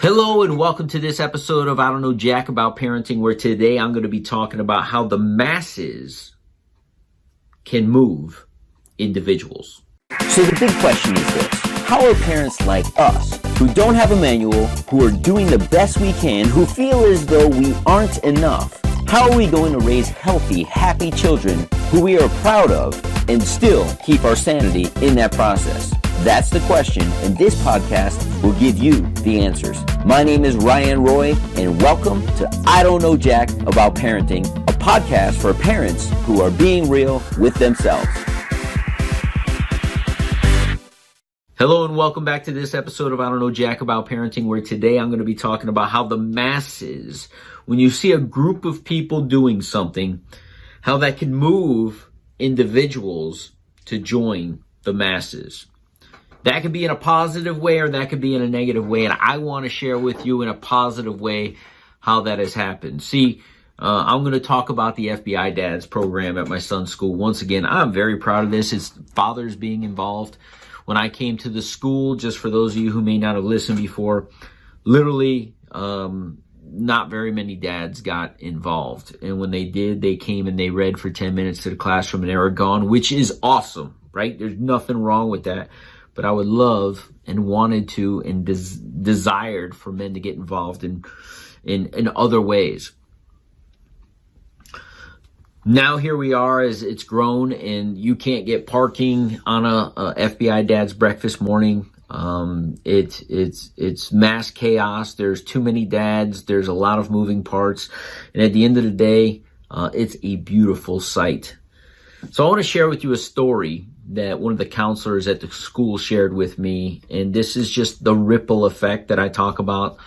Hello and welcome to this episode of I Don't Know Jack About Parenting, where today I'm going to be talking about how the masses can move individuals. So the big question is this: how are parents like us, who don't have a manual, who are doing the best we can, who feel as though we aren't enough, how are we going to raise healthy, happy children who we are proud of and still keep our sanity in that process? That's the question, and this podcast will give you the answers. My name is Ryan Roy, and welcome to I Don't Know Jack About Parenting, a podcast for parents who are being real with themselves. Hello and welcome back to this episode of I Don't Know Jack About Parenting, where today I'm going to be talking about how the masses, when you see a group of people doing something, how that can move individuals to join the masses. That could be in a positive way or that could be in a negative way. And I want to share with you in a positive way how that has happened. See, I'm going to talk about the FBI Dads program at my son's school. Once again, I'm very proud of this. It's fathers being involved. When I came to the school, just for those of you who may not have listened before, literally not very many dads got involved. And when they did, they came and they read for 10 minutes to the classroom and they were gone, which is awesome, right? There's nothing wrong with that. But I would love and wanted to and desired for men to get involved in other ways. Now here we are as it's grown and you can't get parking on a FBI Dad's breakfast morning. It's mass chaos. There's too many dads. There's a lot of moving parts. And at the end of the day, it's a beautiful sight. So I want to share with you a story that one of the counselors at the school shared with me. And this is just the ripple effect that I talk about.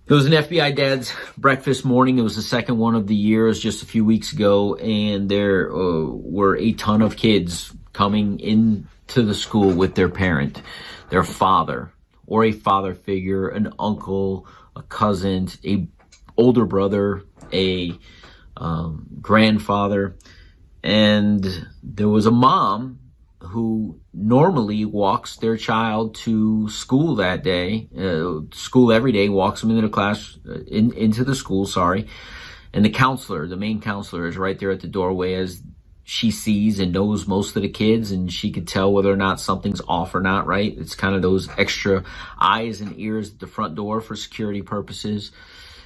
It was an FBI Dad's breakfast morning. It was the second one of the year. It was just a few weeks ago. And there were a ton of kids coming into the school with their parent, their father, or a father figure, an uncle, a cousin, a older brother, a grandfather. And there was a mom who normally walks their child to school that day, school every day, walks them into the class, into the school, And the counselor, the main counselor, is right there at the doorway as she sees and knows most of the kids, and she could tell whether or not something's off or not, right? It's kind of those extra eyes and ears at the front door for security purposes.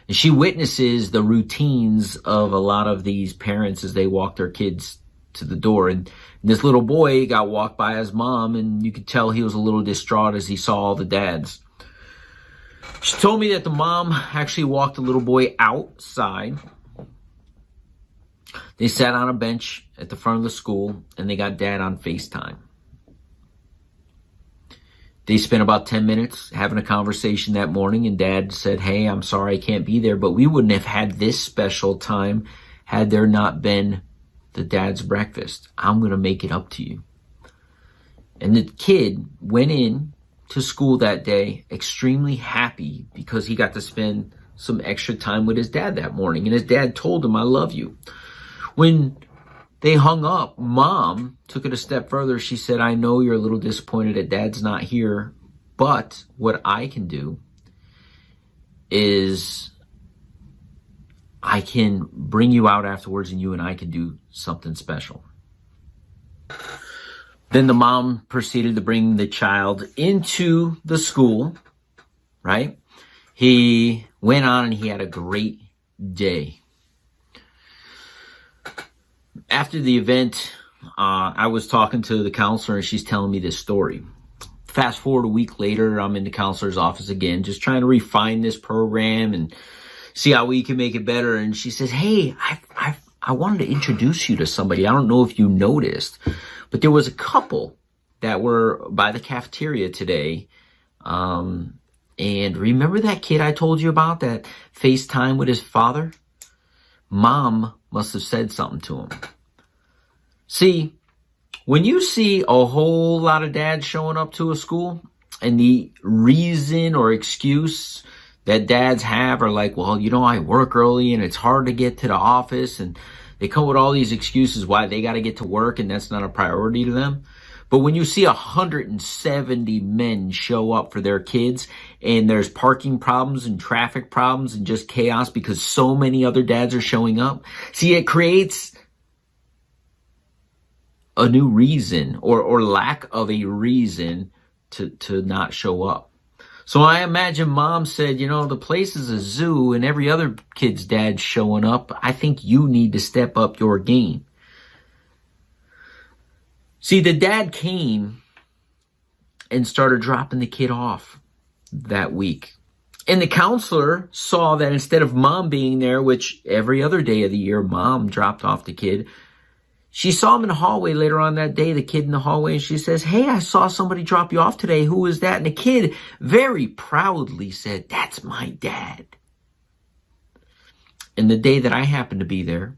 And she witnesses the routines of a lot of these parents as they walk their kids to the door. And this little boy got walked by his mom, and you could tell he was a little distraught as he saw all the dads. She told me that the mom actually walked the little boy outside. They sat on a bench at the front of the school, and they got Dad on FaceTime. They spent about 10 minutes having a conversation that morning, and Dad said, "Hey, I'm sorry I can't be there, but we wouldn't have had this special time had there not been the Dad's breakfast. I'm going to make it up to you." And the kid went in to school that day extremely happy because he got to spend some extra time with his dad that morning. And his dad told him, "I love you." When they hung up, Mom took it a step further. She said, "I know you're a little disappointed that Dad's not here, but what I can do is I can bring you out afterwards and you and I can do something special." Then the mom proceeded to bring the child into the school, right? He went on and he had a great day. After the event, I was talking to the counselor and she's telling me this story. Fast forward a week later, I'm in the counselor's office again, just trying to refine this program and see how we can make it better. And she says, "Hey, I wanted to introduce you to somebody. I don't know if you noticed, but there was a couple that were by the cafeteria today. And remember that kid I told you about that FaceTime with his father? Mom must have said something to him." See, when you see a whole lot of dads showing up to a school and the reason or excuse that dads have are like, "Well, I work early and it's hard to get to the office," and they come with all these excuses why they got to get to work and that's not a priority to them. But when you see 170 men show up for their kids and there's parking problems and traffic problems and just chaos because so many other dads are showing up, see, it creates a new reason or lack of a reason to not show up. So I imagine mom said, the place is a zoo and every other kid's dad's showing up. I think you need to step up your game. See, the dad came and started dropping the kid off that week. And the counselor saw that instead of mom being there, which every other day of the year mom dropped off the kid, she saw him in the hallway later on that day, the kid in the hallway, and she says, "Hey, I saw somebody drop you off today. Who is that?" And the kid very proudly said, "That's my dad." And the day that I happened to be there,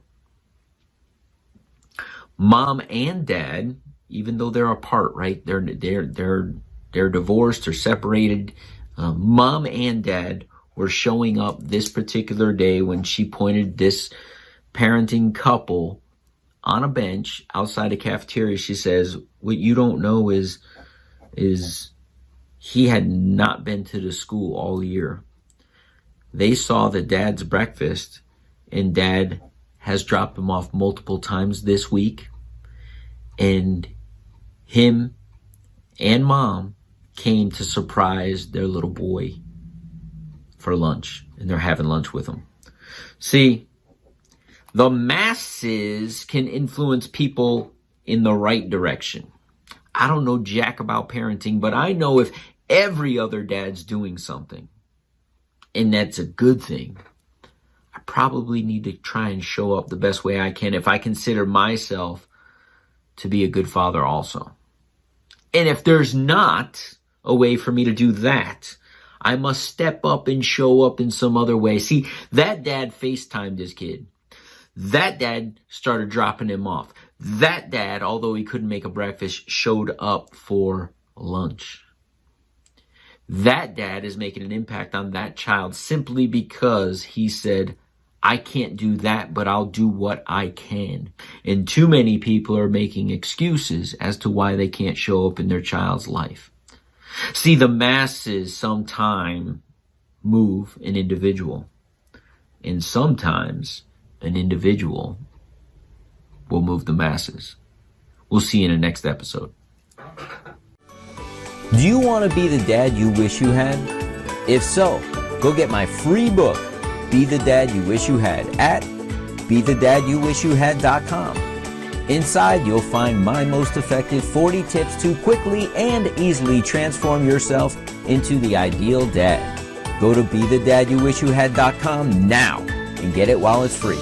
mom and dad, even though they're apart, right? They're divorced or separated. Mom and dad were showing up this particular day when she pointed this parenting couple on a bench outside a cafeteria. She says, "What you don't know is he had not been to the school all year. They saw the dad's breakfast, and dad has dropped him off multiple times this week. And him and mom came to surprise their little boy for lunch, and they're having lunch with him." See, the masses can influence people in the right direction. I don't know jack about parenting, but I know if every other dad's doing something, and that's a good thing, I probably need to try and show up the best way I can if I consider myself to be a good father also. And if there's not a way for me to do that, I must step up and show up in some other way. See, that dad FaceTimed his kid. That dad started dropping him off. That dad, although he couldn't make a breakfast, showed up for lunch. That dad is making an impact on that child simply because he said, "I can't do that, but I'll do what I can." And too many people are making excuses as to why they can't show up in their child's life. See, the masses sometimes move an individual, and sometimes an individual will move the masses. We'll see you in the next episode. Do you want to be the dad you wish you had? If so, go get my free book, Be the Dad You Wish You Had, at BeTheDadYouWishYouHad.com. Inside, you'll find my most effective 40 tips to quickly and easily transform yourself into the ideal dad. Go to BeTheDadYouWishYouHad.com now and get it while it's free.